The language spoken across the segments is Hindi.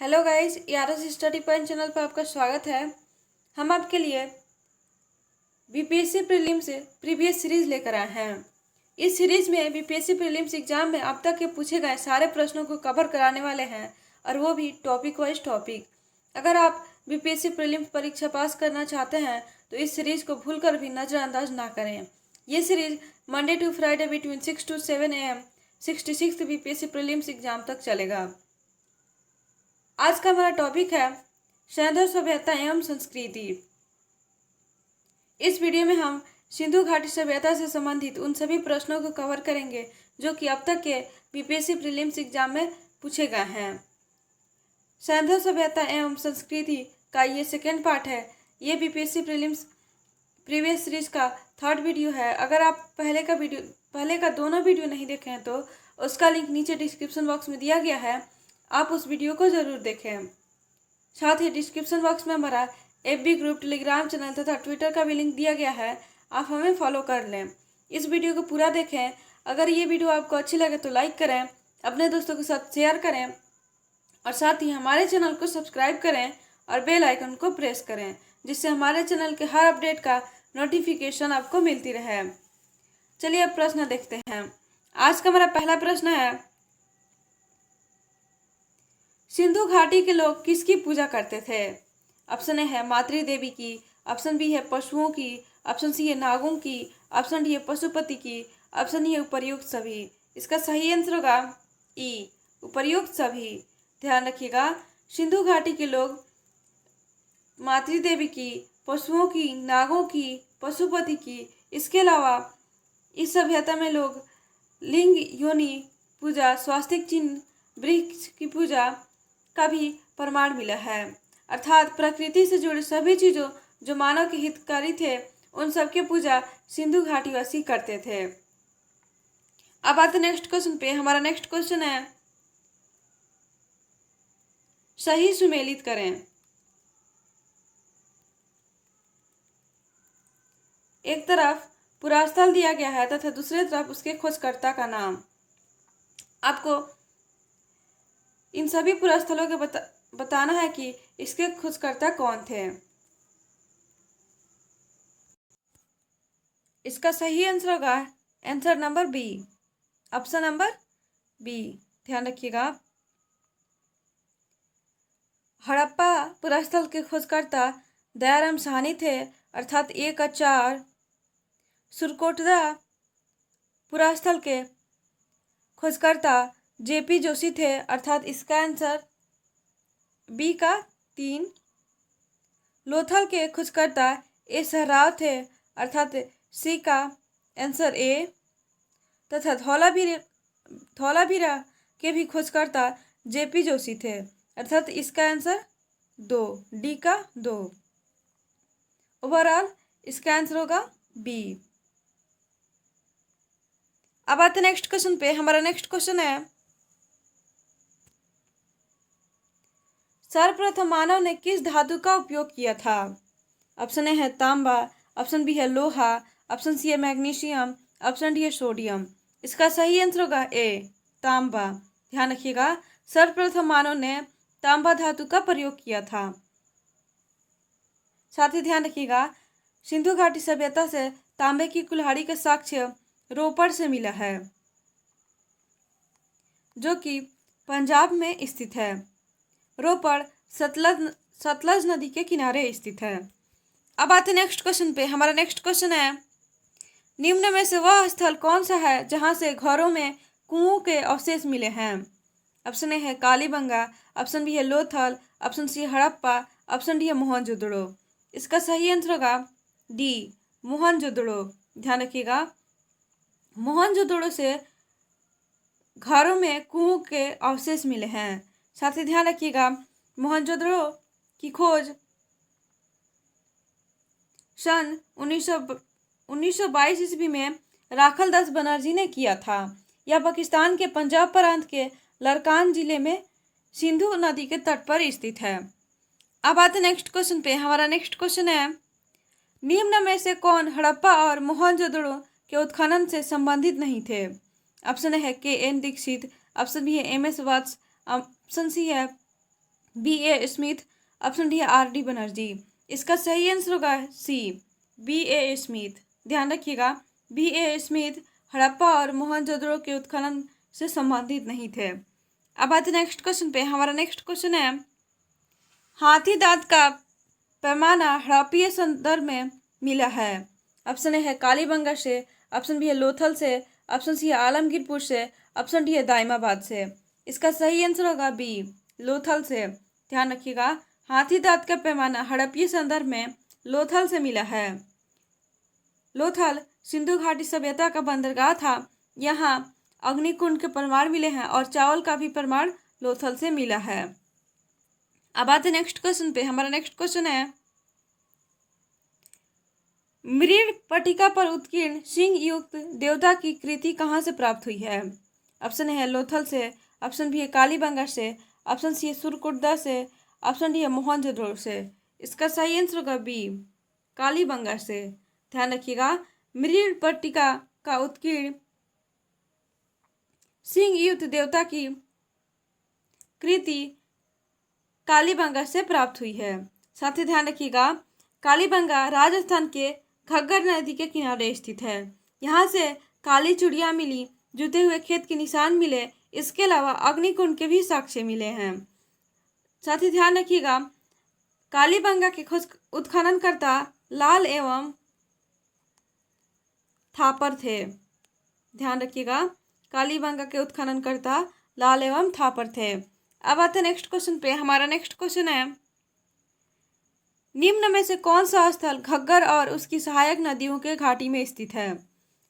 हेलो गाइस, यारस स्टडी पॉइंट चैनल पर आपका स्वागत है। हम आपके लिए बीपीएससी प्रीलिम से प्रीवियस सीरीज लेकर आए हैं। इस सीरीज में बीपीएससी प्रीलिम्स एग्जाम में अब तक के पूछे गए सारे प्रश्नों को कवर कराने वाले हैं, और वो भी टॉपिक वाइज टॉपिक। अगर आप बीपीएससी प्रीलिम्स परीक्षा पास करना चाहते हैं तो इस सीरीज को भूलकर भी नज़रअंदाज ना करें। ये series Monday to Friday between 6 to 7 AM 66th BPSC prelims exam तक चलेगा। आज का हमारा टॉपिक है सैंधव सभ्यता एवं संस्कृति। इस वीडियो में हम सिंधु घाटी सभ्यता से संबंधित उन सभी प्रश्नों को कवर करेंगे जो कि अब तक के बीपीएससी प्रीलिम्स एग्जाम में पूछे गए हैं। सैंधव सभ्यता एवं संस्कृति का ये सेकेंड पार्ट है। ये बीपीएससी प्रीलिम्स प्रीवियस सीरीज का थर्ड वीडियो है। अगर आप पहले का दोनों वीडियो नहीं देखे हैं तो उसका लिंक नीचे डिस्क्रिप्शन बॉक्स में दिया गया है, आप उस वीडियो को ज़रूर देखें। साथ ही डिस्क्रिप्शन बॉक्स में हमारा एफबी ग्रुप, टेलीग्राम चैनल तथा ट्विटर का भी लिंक दिया गया है, आप हमें फॉलो कर लें। इस वीडियो को पूरा देखें। अगर ये वीडियो आपको अच्छी लगे तो लाइक करें, अपने दोस्तों के साथ शेयर करें और साथ ही हमारे चैनल को सब्सक्राइब करें और बेल आइकन को प्रेस करें, जिससे हमारे चैनल के हर अपडेट का नोटिफिकेशन आपको मिलती रहे। चलिए अब प्रश्न देखते हैं। आज का हमारा पहला प्रश्न है, सिंधु घाटी के लोग किसकी पूजा करते थे? ऑप्शन ए है मातृ देवी की, ऑप्शन बी है पशुओं की, ऑप्शन सी है नागों की, ऑप्शन डी है पशुपति की, ऑप्शन ई है उपर्युक्त सभी। इसका सही आंसर होगा ई, उपर्युक्त सभी। ध्यान रखिएगा, सिंधु घाटी के लोग मातृ देवी की, पशुओं की, नागों की, पशुपति की, इसके अलावा इस सभ्यता में लोग लिंग योनि पूजा, स्वास्तिक चिन्ह, वृक्ष की पूजा का भी प्रमाण मिला है। अर्थात प्रकृति से जुड़े सभी चीज़ों जो मानव के हितकारी थे, उन सबकी पूजा सिंधु घाटीवासी करते थे। अब आते नेक्स्ट क्वेश्चन पे। हमारा नेक्स्ट क्वेश्चन है, सही सुमेलित करें। एक तरफ पुरास्थल दिया गया है तथा दूसरी तरफ उसके खोजकर्ता का नाम। आपको इन सभी पुरास्थलों के बताना है कि इसके खोजकर्ता कौन थे। इसका सही आंसर होगा answer number B, option number B. ध्यान रखिएगा, हड़प्पा पुरास्थल के खोजकर्ता दयाराम साहनी थे, अर्थात 1 और 4। सुरकोटदा पुरास्थल के खोजकर्ता जेपी जोशी थे, अर्थात इसका आंसर बी का 3। लोथल के खोजकर्ता एस राव थे, अर्थात सी का आंसर ए। तथा धौलावीरा के भी खोजकर्ता जेपी जोशी थे, अर्थात इसका आंसर 2, डी का 2। ओवरऑल इसका आंसर होगा बी। अब आते नेक्स्ट क्वेश्चन पे। हमारा नेक्स्ट क्वेश्चन है, सर्वप्रथम मानव ने किस धातु का उपयोग किया था? ऑप्शन ए है तांबा, ऑप्शन बी है लोहा, ऑप्शन सी है मैग्नीशियम, ऑप्शन डी है सोडियम। इसका सही आंसर होगा ए, तांबा। ध्यान रखिएगा, सर्वप्रथम मानव ने तांबा धातु का प्रयोग किया था। साथ ही ध्यान रखिएगा, सिंधु घाटी सभ्यता से तांबे की कुल्हाड़ी का साक्ष्य रोपड़ से मिला है, जो कि पंजाब में स्थित है। रोपड़ सतलज नदी के किनारे स्थित है। अब आते नेक्स्ट क्वेश्चन पे। हमारा नेक्स्ट क्वेश्चन है, निम्न में से वह स्थल कौन सा है जहां से घरों में कुओं के अवशेष मिले हैं? ऑप्शन ए है कालीबंगा, ऑप्शन बी है लोथल, ऑप्शन सी है हड़प्पा, ऑप्शन डी है मोहनजोदड़ो। इसका सही आंसर होगा डी, मोहनजोदड़ो। ध्यान रखिएगा, मोहनजोदड़ो से घरों में कुओं के अवशेष मिले हैं। साथ ही ध्यान रखिएगा, मोहनजोदड़ो की खोज सन 1922 ईस्वी में राखल दास बनर्जी ने किया था। यह पाकिस्तान के पंजाब प्रांत के लरकान जिले में सिंधु नदी के तट पर स्थित है। अब आते नेक्स्ट क्वेश्चन पे। हमारा नेक्स्ट क्वेश्चन है, निम्न में से कौन हड़प्पा और मोहनजोदड़ो के उत्खनन से संबंधित नहीं थे? ऑप्शन है के एन दीक्षित, ऑप्शन बी है एम एस वत्स, ऑप्शन सी है B.A. स्मिथ, ऑप्शन डी है R.D. बनर्जी। इसका सही आंसर होगा सी, B.A. स्मिथ। ध्यान रखिएगा, B.A. स्मिथ हड़प्पा और मोहनजोदड़ो के उत्खनन से संबंधित नहीं थे। अब आते नेक्स्ट क्वेश्चन पे। हमारा नेक्स्ट क्वेश्चन है, हाथी दांत का पैमाना हड़प्पीय संदर्भ में मिला है। ऑप्शन ए है कालीबंगा से, ऑप्शन बी है लोथल से, ऑप्शन सी है आलमगीरपुर से, ऑप्शन डी है दाइमाबाद से। इसका सही आंसर होगा बी, लोथल से। ध्यान रखिएगा, हाथी दांत का पैमाना हड़प्पीय संदर्भ में लोथल से मिला है। लोथल सिंधु घाटी सभ्यता का बंदरगाह था। यहाँ अग्निकुंड के प्रमाण मिले हैं और चावल का भी प्रमाण लोथल से मिला है। अब आते नेक्स्ट क्वेश्चन पे। हमारा नेक्स्ट क्वेश्चन है, मृग पर उत्कीर्ण सिंह युक्त देवता की कृति कहाँ से प्राप्त हुई है। ऑप्शन है लोथल से, ऑप्शन बी है कालीबंगा से, ऑप्शन सी है सुरकुर्दा से, ऑप्शन डी है मोहनजोदड़ो से। इसका सही आंसर होगा बी, कालीबंगा से। ध्यान रखिएगा, मृग का उत्कीर्ण सिंह युक्त देवता की कृति कालीबंगा से प्राप्त हुई है। साथ ही ध्यान रखिएगा, कालीबंगा राजस्थान के घग्गर नदी के किनारे स्थित है। यहाँ से काली चूड़ियाँ मिली, जुते हुए खेत के निशान मिले, इसके अलावा अग्निकुंड के भी साक्ष्य मिले हैं। साथ ही ध्यान रखिएगा, कालीबंगा के खोज उत्खननकर्ता लाल एवं थापर थे। ध्यान रखिएगा, कालीबंगा के उत्खननकर्ता लाल एवं थापर थे। अब आते नेक्स्ट क्वेश्चन पे। हमारा नेक्स्ट क्वेश्चन है, निम्न में से कौन सा स्थल घग्गर और उसकी सहायक नदियों के घाटी में स्थित है।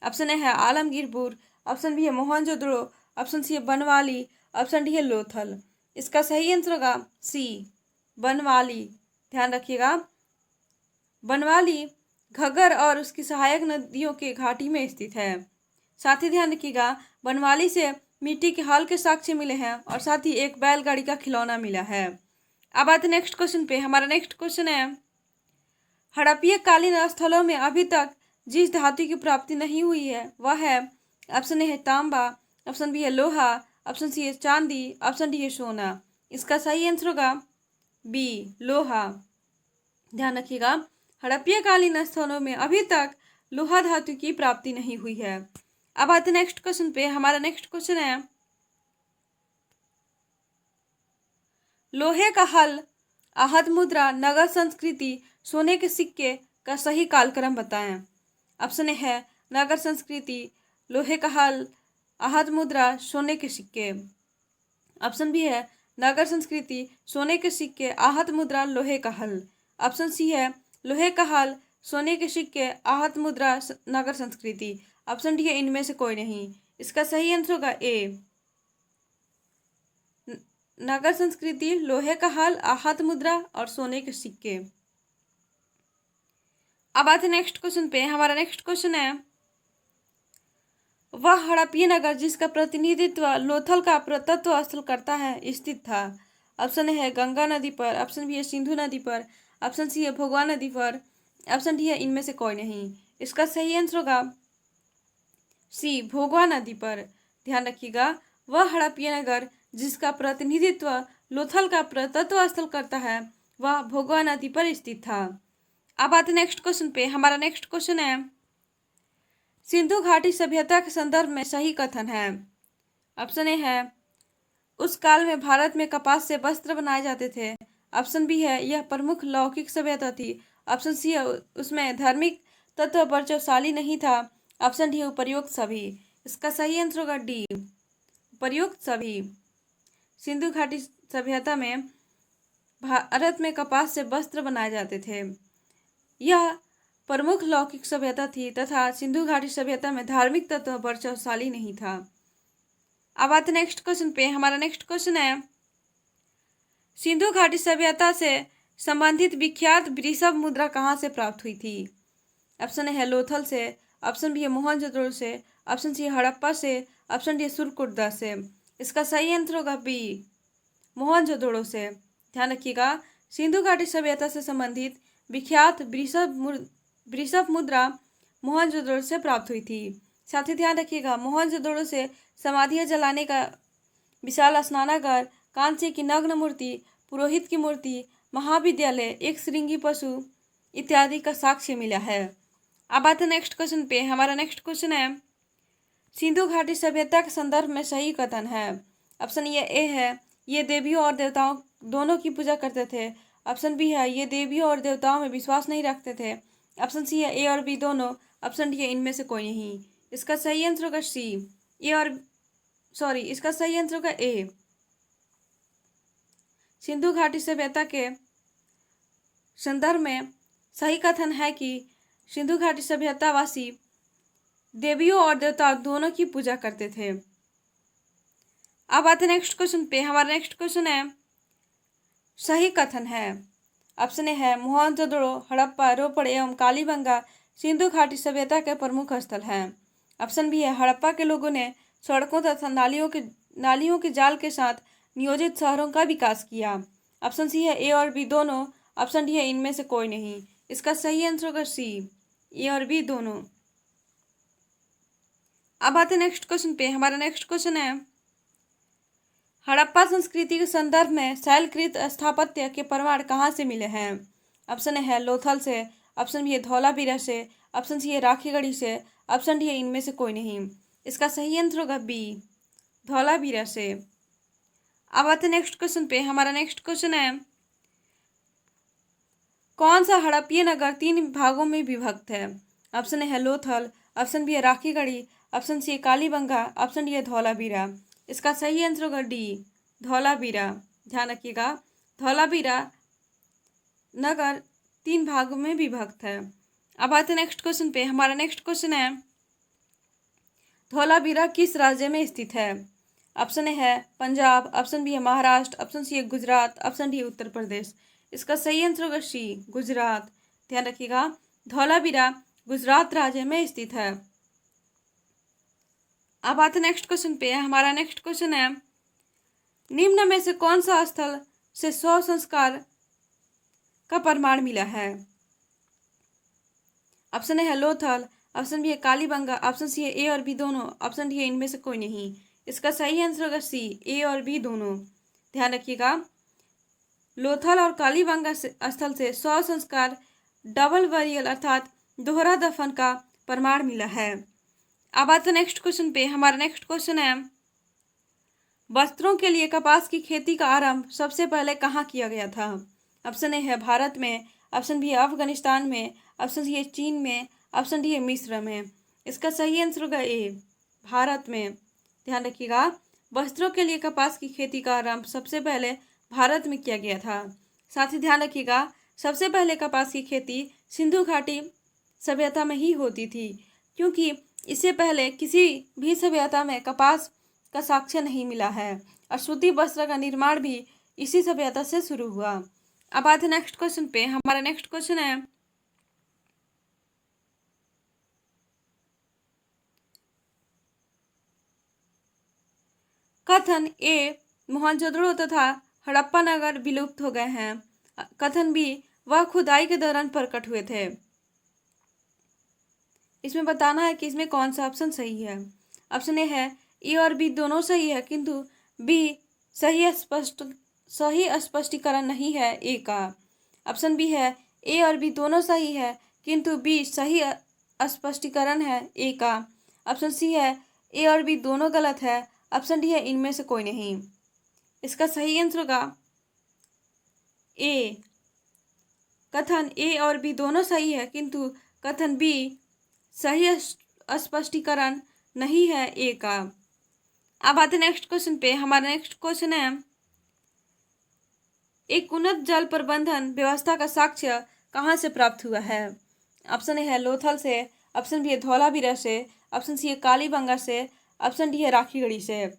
ऑप्शन ए है आलमगीरपुर, ऑप्शन बी है मोहनजोदड़ो, ऑप्शन सी है बनवाली, ऑप्शन डी है लोथल। इसका सही आंसर होगा सी, बनवाली। ध्यान रखिएगा, बनवाली घग्गर और उसकी सहायक नदियों के घाटी में स्थित है। साथ ही ध्यान रखिएगा, बनवाली से मिट्टी के हल के साक्ष्य मिले हैं और साथ ही एक बैलगाड़ी का खिलौना मिला है। अब आते नेक्स्ट क्वेश्चन पे। हमारा नेक्स्ट क्वेश्चन है, हड़प्पीय कालीन स्थलों में अभी तक जिस धातु की प्राप्ति नहीं हुई है वह है, ऑप्शन ए है तांबा, ऑप्शन बी है लोहा, ऑप्शन सी है चांदी, ऑप्शन डी है सोना। इसका सही आंसर होगा बी, लोहा। ध्यान रखिएगा, हड़प्पीय कालीन स्थलों में अभी तक लोहा धातु की प्राप्ति नहीं हुई है। अब आते नेक्स्ट क्वेश्चन पे। हमारा नेक्स्ट क्वेश्चन है, लोहे का हल, आहत मुद्रा, नगर संस्कृति, सोने के सिक्के का सही कालक्रम बताएं। ऑप्शन ए है नगर संस्कृति, लोहे का हल, आहत मुद्रा, सोने के सिक्के। ऑप्शन बी है नगर संस्कृति, सोने के सिक्के, आहत मुद्रा, लोहे का हल। ऑप्शन सी है लोहे का हल, सोने के सिक्के, आहत मुद्रा, नगर संस्कृति। ऑप्शन डी है इनमें से कोई नहीं। इसका सही आंसर होगा ए, नगर संस्कृति, लोहे का हल, आहत मुद्रा और सोने के सिक्के। अब आते नेक्स्ट क्वेश्चन पे। हमारा नेक्स्ट क्वेश्चन है, वह हड़प्पीय नगर जिसका प्रतिनिधित्व लोथल का पुरातत्व स्थल करता है स्थित था। ऑप्शन है गंगा नदी पर, ऑप्शन बी है सिंधु नदी पर, ऑप्शन सी है भोगवा नदी पर, ऑप्शन डी है इनमें से कोई नहीं। इसका सही आंसर होगा सी, भोगवा नदी पर। ध्यान रखिएगा, वह हड़प्पीय नगर जिसका प्रतिनिधित्व लोथल का पुरातत्व स्थल करता है वह भोगवा नदी पर स्थित था। अब आते नेक्स्ट क्वेश्चन पे। हमारा नेक्स्ट क्वेश्चन है, सिंधु घाटी सभ्यता के संदर्भ में सही कथन है। ऑप्शन ए है उस काल में भारत में कपास से वस्त्र बनाए जाते थे। ऑप्शन बी है यह प्रमुख लौकिक सभ्यता थी। ऑप्शन सी है उसमें धार्मिक तत्व प्रभावशाली नहीं था। ऑप्शन डी है उपर्युक्त सभी। इसका सही आंसर होगा डी, उपर्युक्त सभी। सिंधु घाटी सभ्यता में भारत में कपास से वस्त्र बनाए जाते थे। यह प्रमुख लौकिक सभ्यता थी तथा सिंधु घाटी सभ्यता में धार्मिक तत्व प्रभावशाली नहीं था। अब आते नेक्स्ट क्वेश्चन पे। हमारा नेक्स्ट क्वेश्चन है, सिंधु घाटी सभ्यता से संबंधित विख्यात वृषभ मुद्रा कहाँ से प्राप्त हुई थी। ऑप्शन है लोथल से, ऑप्शन बी है मोहनजोदड़ो से, ऑप्शन सी है हड़प्पा से, ऑप्शन डी है सुरकुर्दा से। इसका सही आंसर होगा बी, मोहनजोदड़ो से। ध्यान रखिएगा, सिंधु घाटी सभ्यता से संबंधित विख्यात वृषभ मुद्रा मोहनजोदड़ो से प्राप्त हुई थी। साथ ही ध्यान रखिएगा, मोहनजोदड़ो से समाधियां जलाने का विशाल स्नानागार, कांस्य की नग्न मूर्ति, पुरोहित की मूर्ति, महाविद्यालय, एक श्रृंगी पशु इत्यादि का साक्ष्य मिला है। अब आते नेक्स्ट क्वेश्चन पे। हमारा नेक्स्ट क्वेश्चन है, सिंधु घाटी सभ्यता के संदर्भ में सही कथन है। ऑप्शन ए है, ये देवियों और देवताओं दोनों की पूजा करते थे। ऑप्शन बी है, ये देवियों और देवताओं में विश्वास नहीं रखते थे। ऑप्शन सी है, ए और बी दोनों। ऑप्शन डी है, इनमें से कोई नहीं। इसका सही आंसर होगा सी, इसका सही आंसर होगा ए। सिंधु घाटी सभ्यता के संदर्भ में सही कथन है कि सिंधु घाटी सभ्यतावासी देवियों और देवताओं दोनों की पूजा करते थे। अब आते नेक्स्ट क्वेश्चन पे। हमारा नेक्स्ट क्वेश्चन है, सही कथन है। ऑप्शन ए है, मोहनजोदड़ो, हड़प्पा, रोपड़ एवं कालीबंगा सिंधु घाटी सभ्यता के प्रमुख स्थल हैं। ऑप्शन बी है, हड़प्पा के लोगों ने सड़कों तथा नालियों के जाल के साथ नियोजित शहरों का विकास किया। ऑप्शन सी है, ए और बी दोनों। ऑप्शन डी है, इनमें से कोई नहीं। इसका सही आंसर होगा सी, ए और बी दोनों। अब आते नेक्स्ट क्वेश्चन पे। हमारा नेक्स्ट क्वेश्चन है, हड़प्पा संस्कृति के संदर्भ में शैलकृत स्थापत्य के प्रमाण कहाँ से मिले हैं। ऑप्शन ए है, लोथल से। ऑप्शन बी है, धौलावीरा से। ऑप्शन सी है, राखीगढ़ी से। ऑप्शन डी है, इनमें से कोई नहीं। इसका सही आंसर होगा बी, धौलावीरा से। अब आते नेक्स्ट क्वेश्चन पे। हमारा नेक्स्ट क्वेश्चन है, कौन सा हड़प्पीय नगर 3 भागों में विभक्त है। ऑप्शन ए है, लोथल। ऑप्शन बी है, राखीगढ़ी। ऑप्शन सी है, कालीबंगा। ऑप्शन डी है, धौलावीरा। इसका सही आंसर होगा डी, धौलावीरा। ध्यान रखिएगा, धौलावीरा नगर 3 भागों में विभक्त है। अब आते हैं नेक्स्ट क्वेश्चन पे। हमारा नेक्स्ट क्वेश्चन है, धौलावीरा किस राज्य में स्थित है। ऑप्शन ए है पंजाब। ऑप्शन बी है महाराष्ट्र। ऑप्शन सी है गुजरात। ऑप्शन डी है उत्तर प्रदेश। इसका सही आंसर होगा सी, गुजरात। ध्यान रखिएगा, धौलावीरा गुजरात राज्य में स्थित है। अब आते नेक्स्ट क्वेश्चन पे। हमारा नेक्स्ट क्वेश्चन है, निम्न में से कौन सा स्थल से शव संस्कार का प्रमाण मिला है। ऑप्शन ए है, लोथल। ऑप्शन बी है, कालीबंगा। ऑप्शन सी है, ए और बी दोनों। ऑप्शन डी है, इनमें से कोई नहीं। इसका सही आंसर होगा सी, ए और बी दोनों। ध्यान रखिएगा, लोथल और कालीबंगा स्थल से शव संस्कार डबल बरियल अर्थात दोहरा दफन का प्रमाण मिला है। अब आते नेक्स्ट क्वेश्चन पे। हमारा नेक्स्ट क्वेश्चन है, वस्त्रों के लिए कपास की खेती का आरंभ सबसे पहले कहाँ किया गया था। ऑप्शन ए है, भारत में। ऑप्शन बी है, अफगानिस्तान में। ऑप्शन सी है, चीन में। ऑप्शन डी है, मिस्र में। इसका सही आंसर होगा ए, भारत में। ध्यान रखिएगा, वस्त्रों के लिए कपास की खेती का आरंभ सबसे पहले भारत में किया गया था। साथ ही ध्यान रखिएगा, सबसे पहले कपास की खेती सिंधु घाटी सभ्यता में ही होती थी, क्योंकि इससे पहले किसी भी सभ्यता में कपास का साक्ष्य नहीं मिला है और सूती वस्त्र का निर्माण भी इसी सभ्यता से शुरू हुआ। अब आते नेक्स्ट क्वेश्चन पे। हमारा नेक्स्ट क्वेश्चन है, कथन ए, मोहनजोदड़ो तथा हड़प्पा नगर विलुप्त हो गए हैं। कथन बी, वह खुदाई के दौरान प्रकट हुए थे। इसमें बताना है कि इसमें कौन सा ऑप्शन सही है। ऑप्शन ए है, ए और बी दोनों सही है, किंतु बी सही स्पष्टीकरण नहीं है ए का। ऑप्शन बी है, ए और बी दोनों सही है, किंतु बी सही स्पष्टीकरण है ए का। ऑप्शन सी है, ए और बी दोनों गलत है। ऑप्शन डी है, इनमें से कोई नहीं। इसका सही आंसर होगा ए, कथन ए और बी दोनों सही है, किंतु कथन बी सही स्पष्टीकरण नहीं है ए का। अब आते नेक्स्ट क्वेश्चन पे। हमारा नेक्स्ट क्वेश्चन है, एक उन्नत जल प्रबंधन व्यवस्था का साक्ष्य कहाँ से प्राप्त हुआ है। ऑप्शन ए है, लोथल से। ऑप्शन बी है, धौलावीरा से। ऑप्शन सी है, कालीबंगा से। ऑप्शन डी है, राखीगढ़ी से।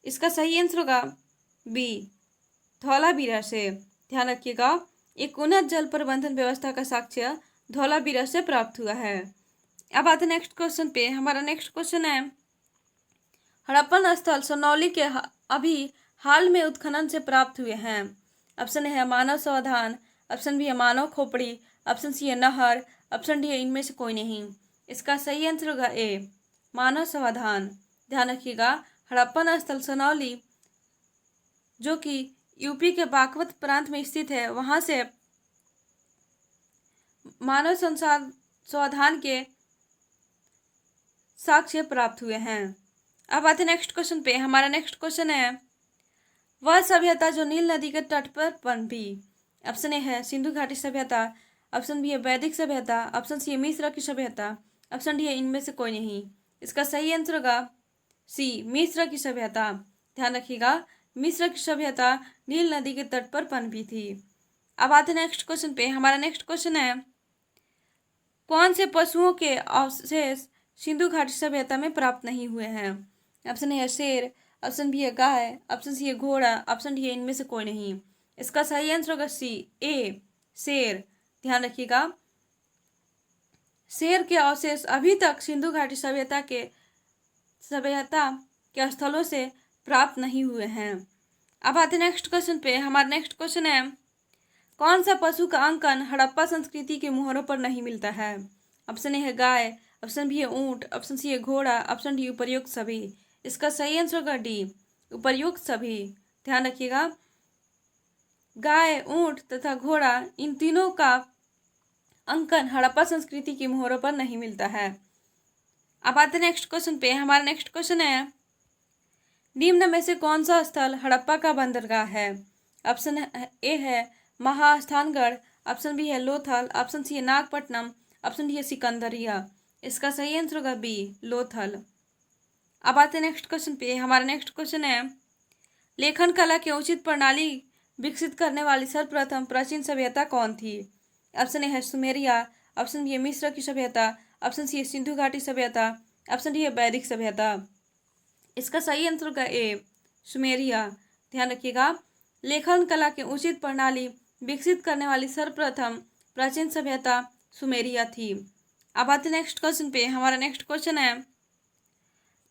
इसका सही आंसर होगा बी, धौलावीरा से। ध्यान रखिएगा, एक उन्नत जल प्रबंधन व्यवस्था का साक्ष्य धौलावीरा से प्राप्त हुआ है। अब आते नेक्स्ट क्वेश्चन पे। हमारा नेक्स्ट क्वेश्चन है, हड़प्पन स्थल सोनौली के अभी हाल में उत्खनन से प्राप्त हुए हैं। ऑप्शन ए है, मानव समाधान। ऑप्शन बी है, मानव खोपड़ी। ऑप्शन सी है, नहर। ऑप्शन डी है, इनमें से कोई नहीं। इसका सही आंसर होगा ए, मानव समाधान। ध्यान रखिएगा, हड़प्पन स्थल सोनौली जो कि यूपी के बागपत प्रांत में स्थित है। वहां से मानव संसाधन के साक्ष्य प्राप्त हुए हैं। अब आते नेक्स्ट क्वेश्चन पे। हमारा नेक्स्ट क्वेश्चन है, वह सभ्यता जो नील नदी के तट पर पनपी। ऑप्शन ए है सिंधु घाटी सभ्यता, ऑप्शन बी है वैदिक सभ्यता, ऑप्शन सी है मिस्र की सभ्यता, ऑप्शन डी है इनमें से कोई नहीं। इसका सही आंसर होगा सी, मिस्र की सभ्यता। ध्यान रखिएगा, मिस्र की सभ्यता नील नदी के तट पर पनपी थी। अब आते नेक्स्ट क्वेश्चन पे। हमारा नेक्स्ट क्वेश्चन है, कौन से पशुओं के अवशेष सिंधु घाटी सभ्यता में प्राप्त नहीं हुए हैं। ऑप्शन ए है शेर, ऑप्शन बी है गाय, ऑप्शन सी है घोड़ा, ऑप्शन डी है इनमें से कोई नहीं। इसका सही आंसर होगा सी, ए, शेर। ध्यान रखिएगा, शेर के अवशेष अभी तक सिंधु घाटी सभ्यता के स्थलों से प्राप्त नहीं हुए हैं। अब आते नेक्स्ट क्वेश्चन पे। हमारा नेक्स्ट क्वेश्चन है, कौन सा पशु का अंकन हड़प्पा संस्कृति के मुहरों पर नहीं मिलता है। ऑप्शन ए है गाय, ऑप्शन बी है ऊंट, ऑप्शन सी है घोड़ा, ऑप्शन डी उपर्युक्त सभी। इसका सही आंसर होगा डी, उपर्युक्त सभी। ध्यान रखिएगा, गाय, ऊंट तथा घोड़ा, इन तीनों का अंकन हड़प्पा संस्कृति की मुहरों पर नहीं मिलता है। अब आते नेक्स्ट क्वेश्चन पे। हमारा नेक्स्ट क्वेश्चन है, निम्न में से कौन सा स्थल हड़प्पा का बंदरगाह है। ऑप्शन ए है महास्थानगढ़, ऑप्शन बी है लोथल, ऑप्शन सी है नागपट्टनम, ऑप्शन डी है सिकंदरिया। इसका सही आंसर होगा बी, लोथल। अब आते नेक्स्ट क्वेश्चन पे। हमारा नेक्स्ट क्वेश्चन है, लेखन कला की उचित प्रणाली विकसित करने वाली सर्वप्रथम प्राचीन सभ्यता कौन थी। ऑप्शन ए है सुमेरिया, ऑप्शन बी है मिस्र की सभ्यता, ऑप्शन सी है सिंधु घाटी सभ्यता, ऑप्शन डी है वैदिक सभ्यता। इसका सही आंसर होगा ए, सुमेरिया। ध्यान रखिएगा, लेखन कला की उचित प्रणाली विकसित करने वाली सर्वप्रथम प्राचीन सभ्यता सुमेरिया थी। अब आते नेक्स्ट क्वेश्चन पे। हमारा नेक्स्ट क्वेश्चन है,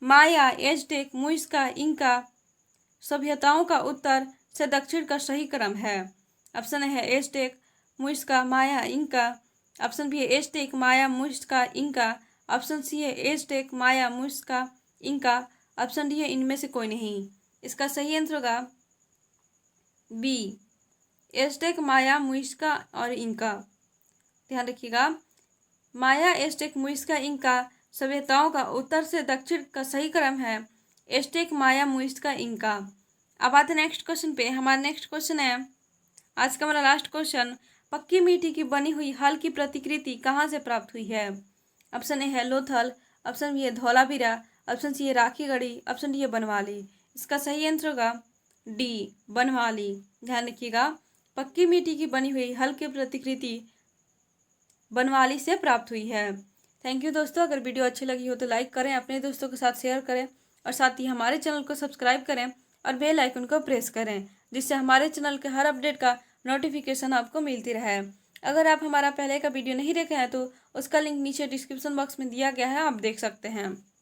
माया, एज़टेक, मुइस्का, इंका सभ्यताओं का उत्तर से दक्षिण का सही क्रम है। ऑप्शन है एज़टेक, मुइस्का, माया, इंका, ऑप्शन बी है एज़टेक, माया, मुइस्का, इंका, ऑप्शन सी है एज़टेक, माया, मुइस्का, इंका, ऑप्शन डी है इनमें से कोई नहीं। इसका सही आंसर होगा बी, एज़टेक, माया, मुइस्का और इंका। ध्यान रखिएगा, माया, एज़टेक, मुइस्का, इंका सभ्यताओं का उत्तर से दक्षिण का सही क्रम है एज़टेक, माया, मुइस्का, इंका। अब आते नेक्स्ट क्वेश्चन पे। हमारा नेक्स्ट क्वेश्चन है, आज का हमारा लास्ट क्वेश्चन, पक्की मिट्टी की बनी हुई हल की प्रतिकृति कहाँ से प्राप्त हुई है। ऑप्शन ए है लोथल, ऑप्शन बी है धौलावीरा, ऑप्शन सी है राखीगढ़ी, ऑप्शन डी है बनवाली। इसका सही आंसर होगा डी, बनवाली। ध्यान रखिएगा, पक्की मिट्टी की बनी हुई हल की प्रतिकृति बनवाली से प्राप्त हुई है। थैंक यू दोस्तों। अगर वीडियो अच्छी लगी हो तो लाइक करें, अपने दोस्तों के साथ शेयर करें और साथ ही हमारे चैनल को सब्सक्राइब करें और बेल आइकन को प्रेस करें, जिससे हमारे चैनल के हर अपडेट का नोटिफिकेशन आपको मिलती रहे। अगर आप हमारा पहले का वीडियो नहीं देखे हैं तो उसका लिंक नीचे डिस्क्रिप्शन बॉक्स में दिया गया है, आप देख सकते हैं।